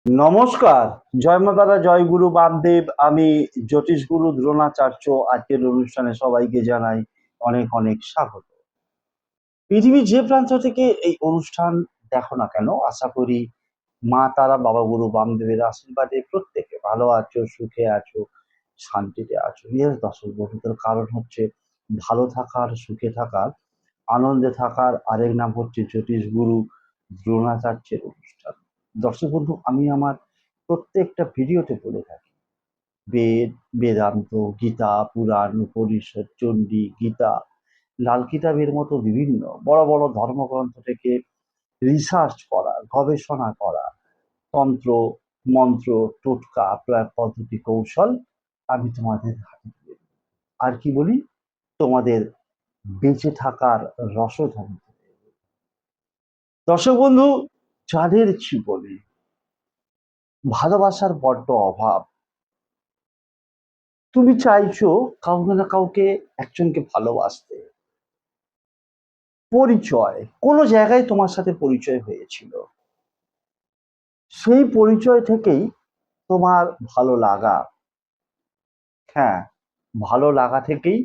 নমস্কার, জয় মা তারা, জয় গুরু বামদেব। আমি জ্যোতিষ গুরু দ্রোণাচার্য। আজকের অনুষ্ঠানে সবাইকে জানাই অনেক অনেক স্বাগত। পৃথিবীর যে প্রান্ত থেকে এই অনুষ্ঠান দেখো না কেন, আশা করি মা তারা, বাবা গুরু বামদেবের আশীর্বাদে প্রত্যেকে ভালো আছো, সুখে আছো, শান্তিতে আছো। ইয়েস দর্শক বন্ধুদের, কারণ হচ্ছে ভালো থাকার, সুখে থাকার, আনন্দে থাকার আরেক নাম হচ্ছে জ্যোতিষ গুরু দ্রোণাচার্যের অনুষ্ঠান। দর্শক বন্ধু, আমি আমার প্রত্যেকটা ভিডিওতে বলে থাকি, বেদ, বেদান্ত, গীতা, পুরাণ, উপনিষদ, চণ্ডী, গীতা, লাল কিতাবের মতো বিভিন্ন বড় বড় ধর্মগ্রন্থ থেকে রিসার্চ করা, গবেষণা করা, তন্ত্র, মন্ত্র, টোটকা, প্রয়োগ পদ্ধতি, কৌশল আমি তোমাদের হাতে তুলে দিই। আর কি বলি, তোমাদের বেঁচে থাকার রসধন। দর্শক বন্ধু, যাদের জীবনে ভালোবাসার বড্ড অভাব, তুমি চাইছো কাউকে না কাউকে, একজনকে ভালোবাসতে, পরিচয় কোনো জায়গায় তোমার সাথে পরিচয় হয়েছিল, সেই পরিচয় থেকেই তোমার ভালো লাগা, হ্যাঁ, ভালো লাগা থেকেই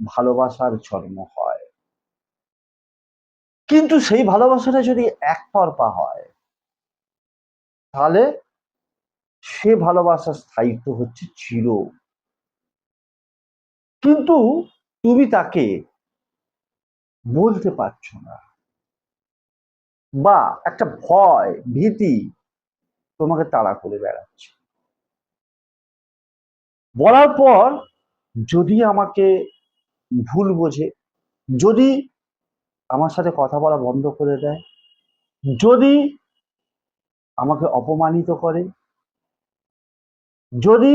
ভালোবাসার জন্ম হয়। কিন্তু সেই ভালোবাসাটা যদি একতরফা হয়, তাহলে সে ভালোবাসার স্থায়িত্ব হচ্ছে চির। কিন্তু তুমি তাকে বলতে পারছো না, বা একটা ভয়, ভীতি তোমাকে তাড়া করে বেড়াচ্ছে। বলার পর যদি আমাকে ভুল বোঝে, যদি আমার সাথে কথা বলা বন্ধ করে দেয়, যদি আমাকে অপমানিত করে, যদি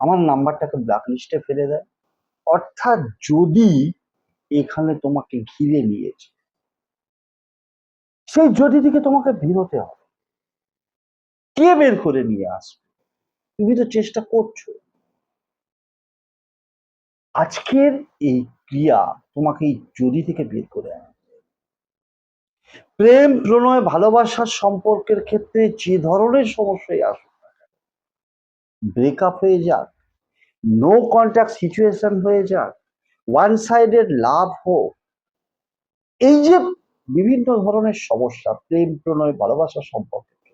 আমার নাম্বারটাকে ব্ল্যাকলিস্টে ফেলে দেয়, অর্থাৎ যদি এখানে তোমাকে ঘিরে নিয়েছে, সেই যদি থেকে তোমাকে বেরোতে হবে। কে বের করে নিয়ে আসবে? তুমি তো চেষ্টা করছো। আজকের এই ক্রিয়া তোমাকে এই যদি থেকে বের করে আনে। প্রেম, প্রণয়, ভালোবাসার সম্পর্কের ক্ষেত্রে যে ধরনের সমস্যাই আসুক, ব্রেকআপ হয়ে যাক, নো কন্ট্যাক্ট সিচুয়েশন হয়ে যাক, ওয়ান সাইডেড লাভ হোক, এই যে বিভিন্ন ধরনের সমস্যা প্রেম, প্রণয়, ভালোবাসার সম্পর্কে,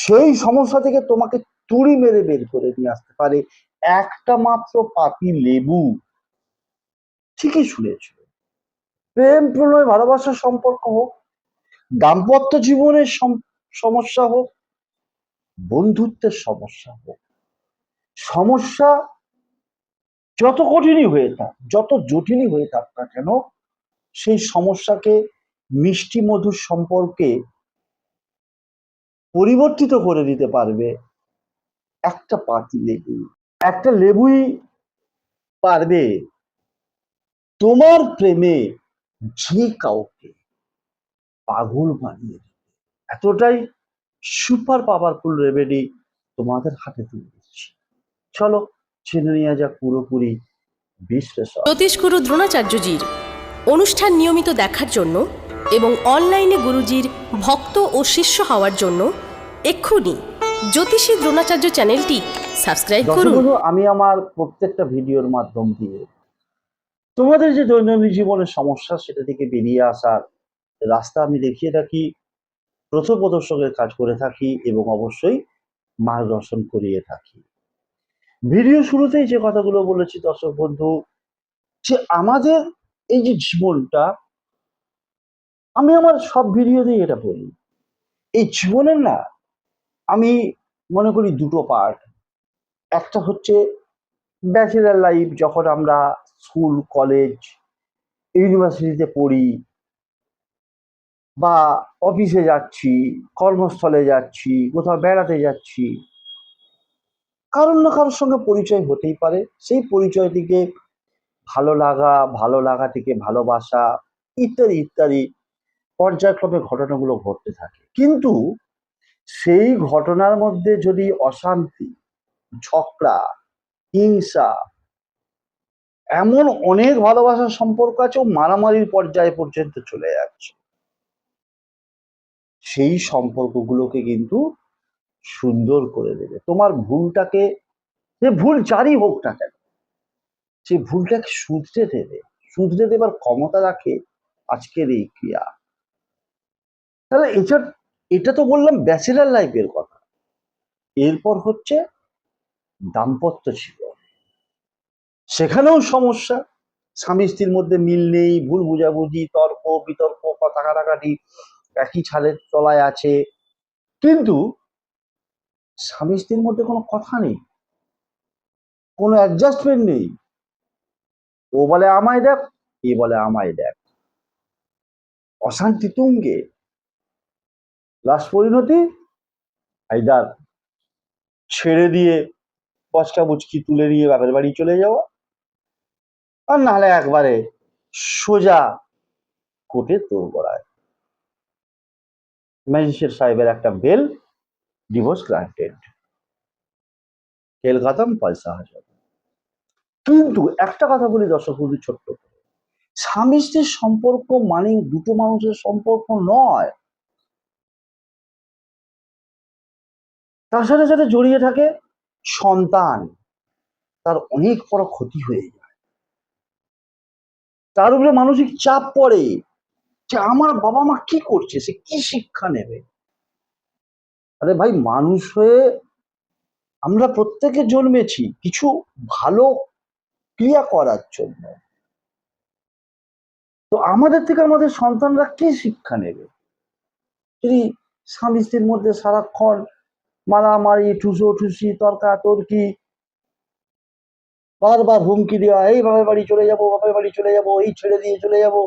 সেই সমস্যা থেকে তোমাকে তুড়ি মেরে বের করে নিয়ে আসতে পারে একটা মাত্র পাতি লেবু। ঠিকই শুনেছ। প্রেম, প্রণয়, ভালোবাসার সম্পর্ক হোক, দাম্পত্য জীবনের সমস্যা হোক, বন্ধুত্বের সমস্যা হোক, সমস্যা যত কঠিনই হয়ে থাক, যত জটিলই হয়ে থাক না কেন, সেই সমস্যাকে মিষ্টি মধুর সম্পর্কে পরিবর্তিত করে দিতে পারবে একটা পাতি লেবু। একটা লেবুই পারবে তোমার প্রেমে যে কাউকে পাগল বানিয়ে দিতে। এতটাই সুপার পাওয়ারফুল রেমেডি তোমাদের হাতে তুলে দিচ্ছি। চলো জেনে নেওয়া যাক পুরোপুরি বিশ্লেষণ। জ্যোতিষগুরু দ্রোণাচার্যজির অনুষ্ঠান নিয়মিত দেখার জন্য এবং অনলাইনে গুরুজির ভক্ত ও শিষ্য হওয়ার জন্য এক্ষুনি জ্যোতিষী দ্রোণাচার্য চ্যানেলটি সাবস্ক্রাইব দর্শক করুন। বন্ধু, আমি আমার প্রত্যেকটা ভিডিওর মাধ্যম দিয়ে তোমাদের যে দৈনন্দিন জীবনের সমস্যা, সেটা থেকে বেরিয়ে আসার রাস্তা আমি দেখিয়ে থাকি, প্রথমপ্রদর্শকের কাজ করে থাকি এবং অবশ্যই মার্গদর্শন করিয়ে থাকি। ভিডিও শুরুতেই যে কথাগুলো বলেছি দর্শক বন্ধু, যে আমাদের এই যে জীবনটা, আমি আমার সব ভিডিওতেই এটা বলি, এই জীবনের না, আমি মনে করি দুটো পার্ট। একটা হচ্ছে ব্যাচেলার লাইফ, যখন আমরা স্কুল, কলেজ, ইউনিভার্সিটিতে পড়ি, বা অফিসে যাচ্ছি, কর্মস্থলে যাচ্ছি, কোথাও বেড়াতে যাচ্ছি, কারোর না কারোর সঙ্গে পরিচয় হতেই পারে। সেই পরিচয়টিকে ভালো লাগা, ভালো লাগা থেকে ভালোবাসা, ইত্যাদি ইত্যাদি পর্যায়ক্রমে ঘটনাগুলো ঘটতে থাকে। কিন্তু সেই ঘটনার মধ্যে যদি অশান্তি, ঝগড়া, হিংসা, এমন অনেক ভালোবাসার সম্পর্ক আছে মারামারির পর্যায়ে পর্যন্ত চলে যাচ্ছে, সেই সম্পর্কগুলোকে কিন্তু সুন্দর করে দেবে। তোমার ভুলটাকে, যে ভুল যারই হোক না কেন, সেই ভুলটাকে শুধরে দেবে। শুধরে দেবার ক্ষমতা রাখে আজকের এই ক্রিয়া। তাহলে এটা তো বললাম ব্যাচেলার লাইফের কথা। এরপর হচ্ছে দাম্পত্য জীবন। সেখানেও সমস্যা। স্বামী স্ত্রীর মধ্যে মিল নেই, ভুল বুঝাবুঝি, তর্ক বিতর্ক, কথা কাটাকাটি, একই ছাদের তলায় আছে, কিন্তু স্বামী স্ত্রীর মধ্যে কোনো কথা নেই, কোনো অ্যাডজাস্টমেন্ট নেই। ও বলে আমায় দেখ, এ বলে আমায় দেখ, অশান্তি তুঙ্গে। লাস্ট পরিণতি আইদার ছেড়ে দিয়ে বচকা বুচকি তুলে নিয়ে বাপের বাড়ি চলে যাওয়া, আর নাহলে একবারে সোজা কোর্টে তোর গড়ায়, ম্যাজিস্ট্রেট সাহেবের একটা বেল, ডিভোর্স গ্রান্টেড, খেল খতম, পয়সা হাজার। কিন্তু একটা কথা বলি দর্শক বন্ধু ছোট্ট করে, স্বামী স্ত্রীর সম্পর্ক মানে দুটো মানুষের সম্পর্ক নয়, তার সাথে সাথে জড়িয়ে থাকে সন্তান। তার অনেক বড় ক্ষতি হয়ে যায়, তার উপরে মানসিক চাপ পড়ে যে আমার বাবা মা কি করছে, সে কি শিক্ষা নেবে। আরে ভাই, মানুষ হয়ে আমরা প্রত্যেকে জন্মেছি কিছু ভালো ক্রিয়া করার জন্য। তো আমাদের থেকে আমাদের সন্তানরা কি শিক্ষা নেবে যদি স্বামী স্ত্রীর মধ্যে সারাক্ষণ মারামারি, ঠুসোঠুসি, তর্কাতর্কি, বারবার হুমকি দেওয়া, এই বাপের বাড়ি চলে যাবো, বাপের বাড়ি চলে যাবো, এই ছেড়ে দিয়ে চলে যাবো,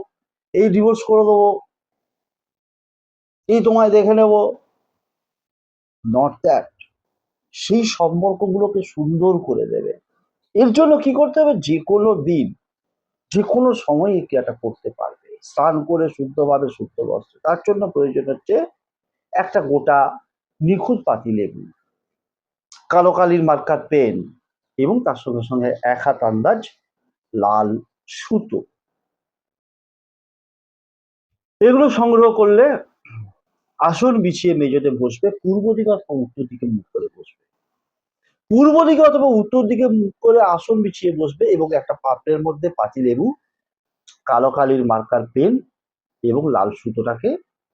এই ডিভোর্স করে দেবো, এই তোমায় দেখে নেবো, নট দ্যাট। সেই সম্পর্কগুলোকে সুন্দর করে দেবে। এর জন্য কি করতে হবে, যে কোনো দিন যে কোনো সময় এই ক্রিয়াটা করতে পারবে, স্নান করে শুদ্ধভাবে শুদ্ধ বস্ত্রে। তার জন্য প্রয়োজন হচ্ছে একটা গোটা নিখুঁত পাতিলেবু, কালো কালির মার্কার পেন, এবং তার সঙ্গে সঙ্গে এক হাত আন্দাজ লাল সুতো। এগুলো সংগ্রহ করলে আসন বিছিয়ে মেঝেতে বসবে, পূর্ব দিকে অথবা উত্তর দিকে মুখ করে বসবে। পূর্ব দিকে অথবা উত্তর দিকে মুখ করে আসন বিছিয়ে বসবে এবং একটা পাত্রের মধ্যে পাতিলেবু, কালো কালির মার্কার পেন এবং লাল সুতোটাকে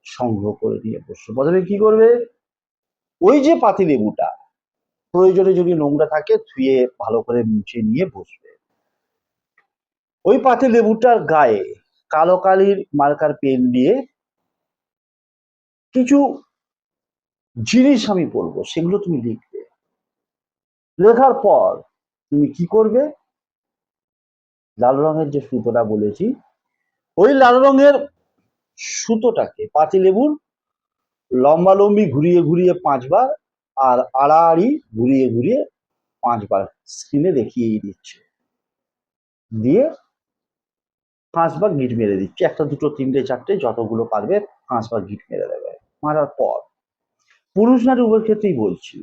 সংগ্রহ করে নিয়ে বসবে। প্রথমে কি করবে, ওই যে পাতিলেবুটা প্রয়োজনে যদি নোংরা থাকে ধুয়ে ভালো করে মুছে নিয়ে বসবে। ওই পাতিলেবুটার গায়ে কালো কালির মার্কার পেন দিয়ে কিছু জিনিস আমি বলবো, সেগুলো তুমি লিখবে। লেখার পর তুমি কি করবে, লাল রঙের যে সুতোটা বলেছি, ওই লাল রঙের সুতোটাকে পাতিলেবুর লম্বালম্বি ঘুরিয়ে ঘুরিয়ে 5 বার, আর আড়াআড়ি ঘুরিয়ে ঘুরিয়ে 5 বার স্ক্রিনে দেখিয়েই দিচ্ছে, দিয়ে 5 বার গিট মেরে দিচ্ছে, একটা দুটো তিনটে চারটে যতগুলো পারবে 5 বার গিট মেরে দেবে। মারার পর পুরুষ নারী উভয় ক্ষেত্রেই বলছি,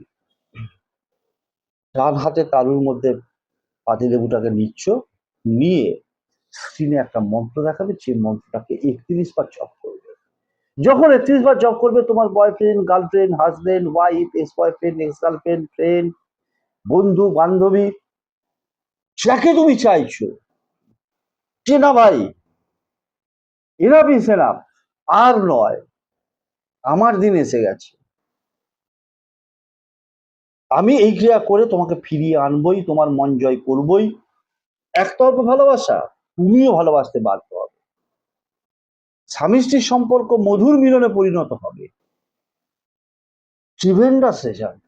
ডান হাতে তালুর মধ্যে পাতিলেবুটাকে নিচ্ছ, নিয়ে স্ক্রিনে একটা মন্ত্র দেখাবে, যে মন্ত্রটাকে 31 বার জপ করবে। যখন 31 বার জপ করবে, তোমার boyfriend, girlfriend, husband, wife, ex boyfriend, ex girlfriend, friend, বন্ধু বান্ধবী, যাকে তুমি চাইছো, যে না ভাই এনাফ ইজ এনাফ, আর নয়, আমার দিন এসে গেছে, আমি এই ক্রিয়া করে তোমাকে ফিরিয়ে আনবই, তোমার মন জয় করবই। একতরফা ভালোবাসা, তুমিও ভালোবাসতে বাধ্য হবে, স্বামী স্ত্রীর সম্পর্ক মধুর মিলনে পরিণত হবে, ট্রিভেন্ডাস রেজাল্ট।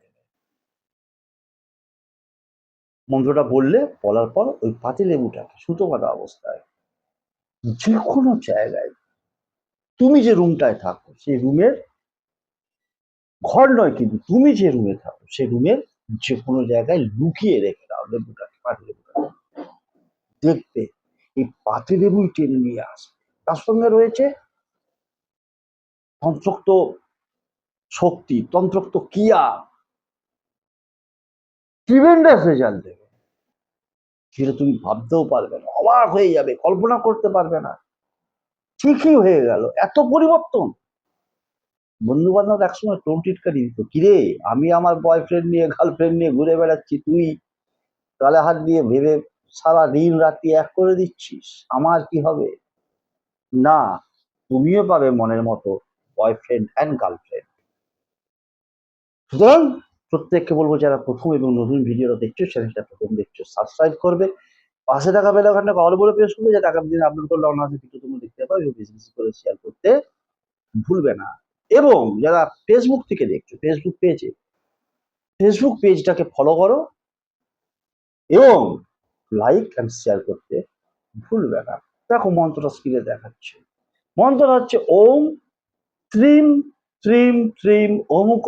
মন্ত্রটা বলার পর ওই পাতিলেবুটাকে সুতো বাঁধা অবস্থায় যে কোনো জায়গায়, তুমি যে রুমটায় থাকো সেই রুমের, ঘর নয় কিন্তু তুমি যে রুমে থাকো সেই রুমের যে কোনো জায়গায় লুকিয়ে রেখে দাও লেবুটাকে, পাতিলেবুটাকে। দেখবে এই পাতিলেবুই টেনে নিয়ে আসবে। তার সঙ্গে রয়েছে তন্ত্রোক্ত শক্তি, তন্ত্রোক্ত ক্রিয়া, ট্রিমেন্ডাস রেজাল্ট দেবে, যেটা তুমি ভাবতেও পারবে না, অবাক হয়ে যাবে, কল্পনা করতে পারবে না। ঠিকই হয়ে গেল, এত পরিবর্তন। বন্ধু বান্ধব একসময় টোন টিটকারি দিত, কিরে আমি আমার বয়ফ্রেন্ড নিয়ে গার্লফ্রেন্ড নিয়ে ঘুরে বেড়াচ্ছি, তুই গালে হাত দিয়ে ভেবে সারা দিন রাত্রি এক করে দিচ্ছিস, আমার কি হবে? না, তুমিও পাবে মনের মতো বয়ফ্রেন্ড অ্যান্ড গার্লফ্রেন্ড। সুতরাং প্রত্যেককে বলবো, যারা প্রথম এবং নতুন ভিডিওটা দেখছো, চ্যানেলটা প্রথম দেখছো, সাবস্ক্রাইব করবে, পাশে থাকা বেল আইকনটা অল বলে প্রেস করবে, যাতে আগামী দিনে আপলোড করলে অন্য ভিডিও তোমরা দেখতে পাবে, এবং বেশি বেশি করে শেয়ার করতে ভুলবে না। এবং যারা ফেসবুক থেকে দেখছো, ফেসবুক পেজটাকে ফলো করো এবং লাইক অ্যান্ড শেয়ার করতে ভুলবে না। দেখো মন্ত্রটা স্ক্রিনে দেখাচ্ছে, মন্ত্রটা হচ্ছে ওম ত্রিম ত্রিম ত্রিম অমুক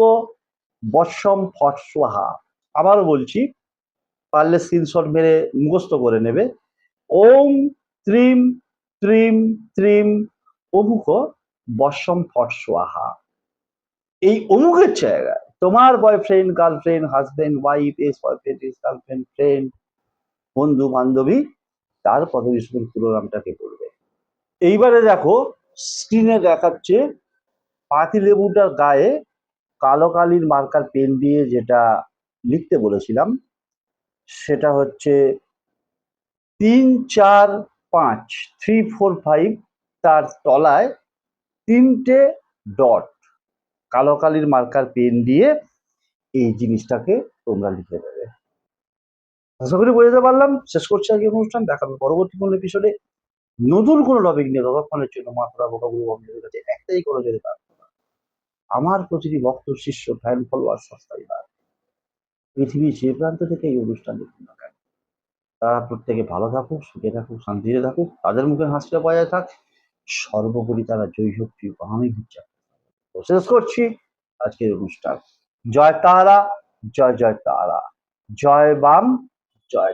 বর্ষম ফট স্বাহা। আবারও বলছি, পারলে স্ক্রিনশট মেরে মুখস্থ করে নেবে। ওম ত্রিম ত্রিম ত্রিম অমুক বর্ষম ফট স্বাহা। এই অমুকের জায়গায় তোমার boyfriend, girlfriend, husband, wife, ex boyfriend, ex girlfriend, friend, বন্ধু বান্ধবী, তার পদবিস্মরণ পুরো নামটাকে করবে। এইবারে দেখো স্ক্রিনে দেখাচ্ছে পাতিলেবুটার গায়ে কালো কালির মার্কার পেন দিয়ে যেটা লিখতে বলেছিলাম, সেটা হচ্ছে 3 4 5, 3 4 5, তার তলায় 3টে ডট কালো কালির মার্কার পেন দিয়ে এই জিনিসটাকে তোমরা লিখে দেবে। আশা করি বোঝাতে পারলাম। শেষ করছি আজকে অনুষ্ঠান, দেখাবে পরবর্তী কোনো এপিসোডে নতুন কোনো টপিক নিয়ে। ততক্ষণের জন্য মাত্রা বোকাগুলো বন্ধুদের কাছে একটাই করে যেতে পারবো, আমার প্রতিটি ভক্ত, শিষ্য, ফ্যান, ফলোয়ার, সাবস্ক্রাইবার, পৃথিবীর যে প্রান্ত থেকে এই অনুষ্ঠান দেখুন না কেন, তারা প্রত্যেকে ভালো থাকুক, সুখে থাকুক, শান্তিতে থাকুক, তাদের মুখে হাসিটা বজায় থাক, সর্বোপরি তারা জয়ী হোক, প্রিয় বাঙালি হচ্ছে। তো শেষ করছি আজকের অনুষ্ঠান। জয় তারা, জয় জয় তারা, জয় বাম, জয়